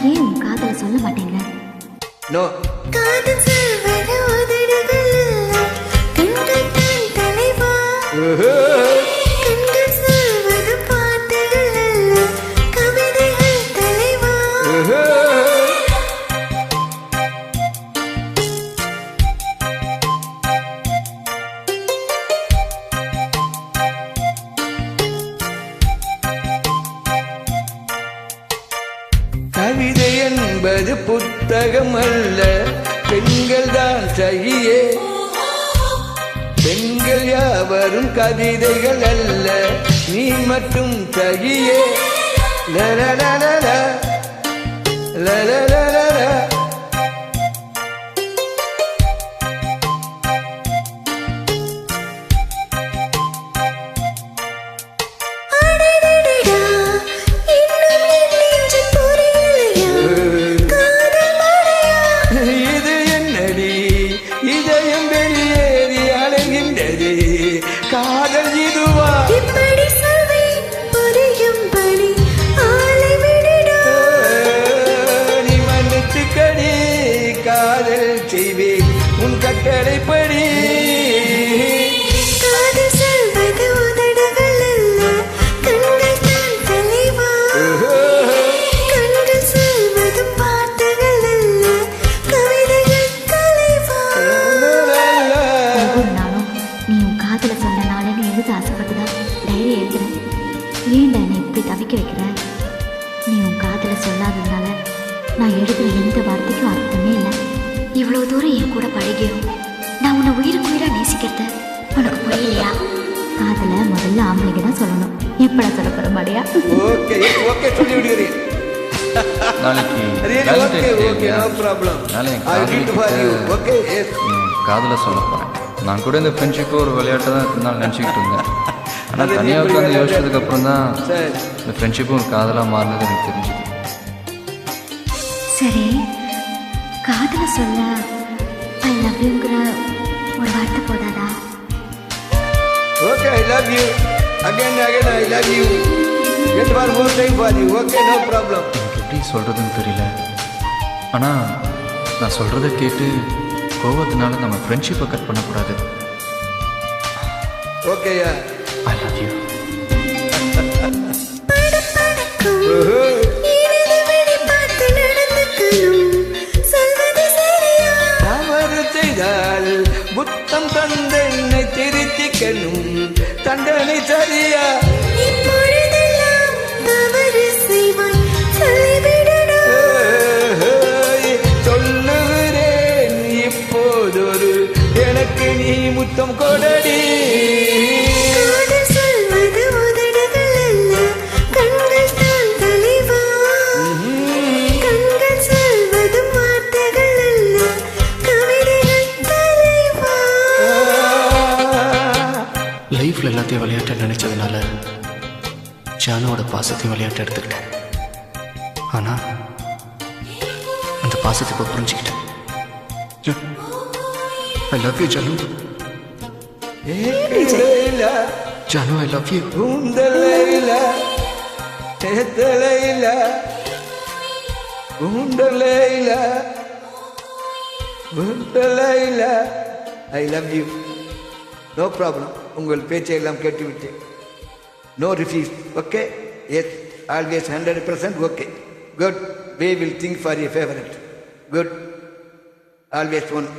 ஏன் உன் காதல சொல்ல மாட்டேங்கிற? நோ. காதல் சொல்வது உதடுகள் அல்ல, கண்கள் தான் தலைவா. கண்கள் சொல்வது பாட்டுகள் அல்ல, கவிதைகள் தலைவா. கவிதை என்பது புத்தகம் அல்ல, பெண்கள் தான் சரியே. பெண்கள் யாவரும் கவிதைகள் அல்ல, நீ மட்டும் சரியே. லலலலல, லலலலல. அடடடடா, இன்னும் என் நெஞ்சு புரியலையா? காதல் மழையா? இது என்னடி இதயம் வெளியேறி அலைகின்றது, காதல் இதுவா? இப்படி சொல்வேன் புரியும்படி ஆளை விடுடா. நீ மன்னித்துக்கடி, காதல் செய்வேன் உன் கட்டளைப்படி. காதல் சொல்வது உதடுகள் அல்ல, கண்கள் தான் தலைவா. கண்கள் சொல்வது பாட்டுகள் அல்ல, கவிதைகள் தலைவா. ஒவ்வொரு நாளும் நீ உன் காதல சொன்ன நாளேன்னு எழுத ஆசைப்பட்டுதான் டைரி எழுதுறேன். ஏன்டா என்னை இப்படி தவிக்க வைக்கிற? நீ உன் காதல சொல்லாததுனால நான் எழுதுற எந்த வார்த்தைக்கும் அர்த்தமே இல்லை. இவ்வளோ தூரம் என் கூட பழகியும் நான் உன்னை உயிருக்கு உயிராக நேசிக்கிறது உனக்கு புரியலையா? காதல முதல்ல ஆம்பளைக்கு தான் சொல்லணும். எப்படா சொல்ல போற மாடியா? ஓகே ஓகே சொல்லி விடுகிறேன். நாளைக்கு Really? Valentine's Okay, Day okay, இல்லையா? no problem. நாளைக்கு I will read for you. Okay, yes. காதலை சொல்ல போகிறேன். நான் கூட இந்த ஃப்ரெண்ட்ஷிப்பு ஒரு விளையாட்டு தான் இருந்தாலும் நினச்சிக்கிட்டு இருந்தேன். ஆனால் அது தனியாக எப்படி உட்காந்து விளையாட்டு? யோசிச்சதுக்கு அப்புறம் தான் சரி. இந்த ஃப்ரெண்ட்ஷிப்பும் ஒரு காதலாக மாறினது எனக்கு தெரிஞ்சுது. சரி, காதல சொல்ல ஐ லவ் யூங்கிற ஒரு வார்த்தை போதாதா? Okay, I love you. Again, I love you. Get one more time for you. Okay, no problem. எனக்கு எப்படி சொல்கிறதுன்னு தெரியல. ஆனால் நான் சொல்கிறத கேட்டு கோவத்தினால நம்ம ஃப்ரெண்ட்ஷிப்பை கட் பண்ணக்கூடாது. Okay, yeah. I love you. படபடக்கும் இனிது விழி பார்த்து நடந்துக்கணும், சொல்வது சரியா? தவறு செய்தால் புத்தம் தந்தென்னை திருத்திக்கணும், தண்டனை சரியா? இப்பொழுதெல்லாம் தவறு செய்வாய், சொல்லிவிடடா. சொல்லுகிறேன் இப்போதொரு எனக்கு நீ முத்தம் கொடடி. காதல் சொல்வது உதடுகள் அல்ல, கண்கள் தான் தலைவா. கண்கள் சொல்வது வார்த்தைகள் அல்ல, கவிதைகள் தலைவா. லைஃப்பில் எல்லாத்தையும் விளையாட்ட நினைச்சதுனால ஜானுவோட பாசத்தையும் விளையாட்ட எடுத்துக்கிட்டேன். ஆனால் அந்த பாசத்தை இப்போ புரிஞ்சுக்கிட்டேன். I love you Janu. ஏலைலா, ஜானு ஐ லவ் யூ. உண்டலைலா, ஏத்தலைலா, உண்டலைலா, உண்டலைலா. I love you. No problem. உங்கள் பேச்சை எல்லாம் கேட்டுவிட்டேன். No refuse. Okay? Yes. Always 100% okay. Good. We will think for your favorite. Good. Always one.